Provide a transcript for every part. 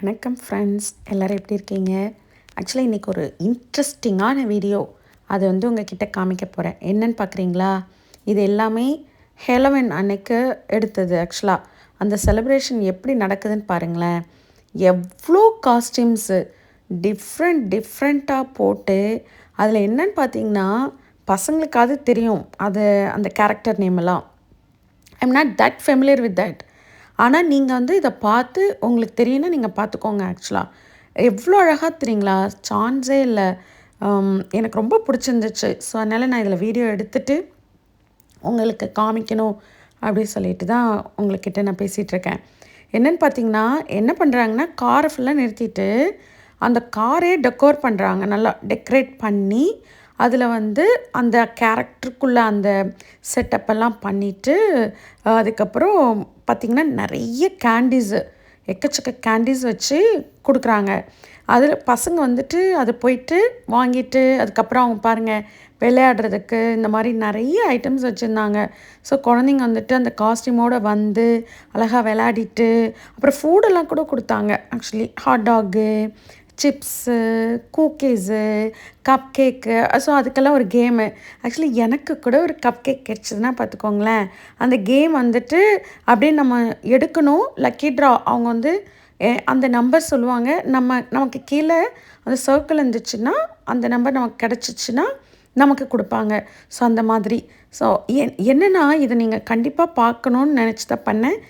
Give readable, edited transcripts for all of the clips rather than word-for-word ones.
வணக்கம் ஃப்ரெண்ட்ஸ், எல்லோரும் எப்படி இருக்கீங்க? ஆக்சுவலாக இன்றைக்கி ஒரு இன்ட்ரெஸ்டிங்கான வீடியோ அதை உங்கள் கிட்ட காமிக்க போகிறேன். என்னன்னு பார்க்குறீங்களா? இது எல்லாமே ஹெலோவின் அன்னைக்கு எடுத்தது. ஆக்சுவலாக அந்த செலிப்ரேஷன் எப்படி நடக்குதுன்னு பாருங்களேன். எவ்வளோ காஸ்டியூம்ஸு டிஃப்ரெண்ட்டாக போட்டு அதில் என்னன்னு பார்த்தீங்கன்னா, பசங்களுக்காவது தெரியும் அது அந்த கேரக்டர் நேமெல்லாம். I'm not that familiar with that. ஆனால் நீங்கள் இதை பார்த்து உங்களுக்கு தெரியும்னா நீங்கள் பார்த்துக்கோங்க. ஆக்சுவலாக எவ்வளோ அழகாக தெரியுங்களா? சான்ஸே இல்லை. எனக்கு ரொம்ப பிடிச்சிருந்துச்சு. ஸோ அதனால் நான் இதில் வீடியோ எடுத்துகிட்டு உங்களுக்கு காமிக்கணும் அப்படின்னு சொல்லிட்டு தான் உங்கள்கிட்ட நான் பேசிகிட்ருக்கேன். என்னென்னு பார்த்தீங்கன்னா, என்ன பண்ணுறாங்கன்னா, காரை ஃபுல்லாக நிறுத்திட்டு அந்த காரே டெக்கோர் பண்ணுறாங்க. நல்லா டெக்கரேட் பண்ணி அதில் அந்த கேரக்டருக்குள்ளே அந்த செட்டப்பெல்லாம் பண்ணிவிட்டு அதுக்கப்புறம் பார்த்திங்கன்னா நிறைய கேண்டீஸு, எக்கச்சக்க கேண்டீஸ் வச்சு கொடுக்குறாங்க. அதில் பசங்க அது போயிட்டு வாங்கிட்டு அதுக்கப்புறம் அவங்க பாருங்கள் விளையாடுறதுக்கு இந்த மாதிரி நிறைய ஐட்டம்ஸ் வச்சுருந்தாங்க. ஸோ குழந்தைங்க அந்த காஸ்டியூமோடு அழகாக விளையாடிட்டு அப்புறம் ஃபுட்டெல்லாம் கூட கொடுத்தாங்க. Actually hot dog, chips, cookies, cup cake. So அதுக்கெல்லாம் ஒரு கேமு. ஆக்சுவலி எனக்கு கூட ஒரு கப் கேக் கிடச்சிதுன்னா பார்த்துக்கோங்களேன். அந்த கேம் அப்படியே நம்ம எடுக்கணும். லக்கி ட்ரா அவங்க அந்த நம்பர் சொல்லுவாங்க. நமக்கு கீழே அந்த சர்க்கிள் இருந்துச்சுன்னா அந்த நம்பர் நமக்கு கிடச்சிச்சின்னா நமக்கு கொடுப்பாங்க. ஸோ அந்த மாதிரி. ஸோ என்னென்னா இதை நீங்கள் கண்டிப்பாக பார்க்கணுன்னு நினச்சி தான் பண்ணேன்.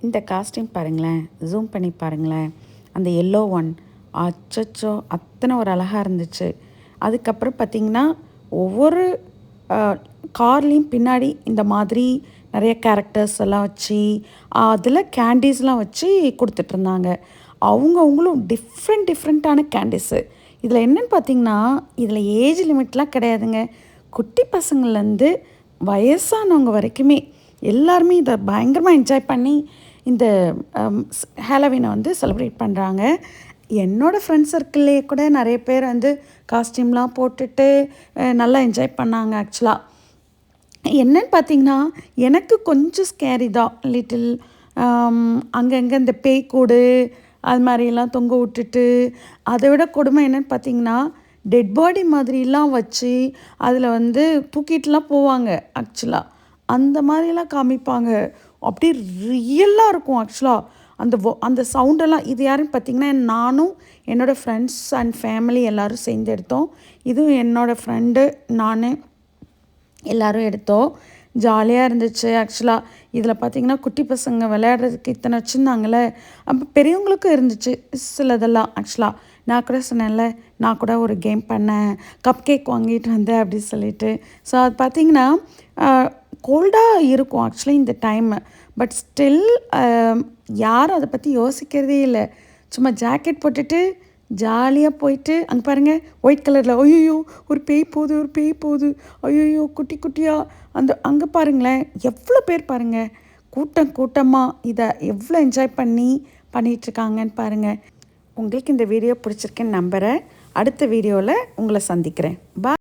இந்த காஸ்டியூம் பாருங்களேன், ஜூம் பண்ணி பாருங்களேன். அந்த எல்லோ ஒன் அச்சச்சோ அத்தனை ஒரு அழகாக இருந்துச்சு. அதுக்கப்புறம் பார்த்திங்கன்னா ஒவ்வொரு கார்லேயும் பின்னாடி இந்த மாதிரி நிறைய கேரக்டர்ஸ் எல்லாம் வச்சு அதில் கேண்டீஸ்லாம் வச்சு கொடுத்துட்ருந்தாங்க. அவங்களும் டிஃப்ரெண்ட்டான கேண்டீஸு. இதில் என்னென்னு பார்த்திங்கன்னா, இதில் ஏஜ் லிமிட்லாம் கிடையாதுங்க. குட்டி பசங்கள்லேருந்து வயசானவங்க வரைக்குமே எல்லாருமே இதை பயங்கரமாக என்ஜாய் பண்ணி இந்த ஹாலோவீனை செலிப்ரேட் பண்ணுறாங்க. என்னோடய ஃப்ரெண்ட்ஸ் சர்க்கிள்லேயே கூட நிறைய பேர் காஸ்டியூம்லாம் போட்டுட்டு நல்லா என்ஜாய் பண்ணாங்க. ஆக்சுவலாக என்னன்னு பார்த்திங்கன்னா, எனக்கு கொஞ்சம் ஸ்கேரி தான் லிட்டில். அங்கங்கே இந்த பேய்க்கூடு அது மாதிரிலாம் தொங்க விட்டுட்டு, அதை விட கொடுமை என்னென்னு பார்த்திங்கன்னா, டெட் பாடி மாதிரிலாம் வச்சு அதில் தூக்கிட்டுலாம் போவாங்க. ஆக்சுவலாக அந்த மாதிரிலாம் காமிப்பாங்க. அப்படியே ரியலாக இருக்கும். ஆக்சுவலாக அந்த சவுண்டெல்லாம் இது யாருன்னு பார்த்திங்கன்னா, நானும் என்னோடய ஃப்ரெண்ட்ஸ் அண்ட் ஃபேமிலி எல்லோரும் சேர்ந்து எடுத்தோம். இதுவும் என்னோடய ஃப்ரெண்டு நான் எல்லோரும் எடுத்தோம். ஜாலியாக இருந்துச்சு. ஆக்சுவலாக இதில் பார்த்திங்கன்னா குட்டி பசங்க விளையாடுறதுக்கு இத்தனை வச்சுருந்தாங்களே, அப்போ பெரியவங்களுக்கும் இருந்துச்சு சிலதெல்லாம். ஆக்சுவலாக நான் கூட சொன்னேன்ல, நான் கூட ஒரு கேம் பண்ணேன், கப் கேக் வாங்கிட்டு வந்தேன் அப்படின்னு சொல்லிட்டு. ஸோ அது பார்த்திங்கன்னா கோல்டாக இருக்கும் ஆக்சுவலி இந்த டைமு. பட் ஸ்டில் யாரும் அதை பற்றி யோசிக்கிறதே இல்லை. சும்மா ஜாக்கெட் போட்டுட்டு ஜாலியாக போயிட்டு அங்கே பாருங்கள் ஒயிட் கலரில் ஐயோ ஒரு பேய் போகுது ஐயோ குட்டியாக அங்கே பாருங்களேன் எவ்வளோ பேர் பாருங்கள், கூட்டமாக இதை எவ்வளோ என்ஜாய் பண்ணிகிட்ருக்காங்கன்னு பாருங்கள். உங்களுக்கு இந்த வீடியோ பிடிச்சிருக்கேன்னு நம்புகிறேன். அடுத்த வீடியோவில் உங்களை சந்திக்கிறேன். பாய்.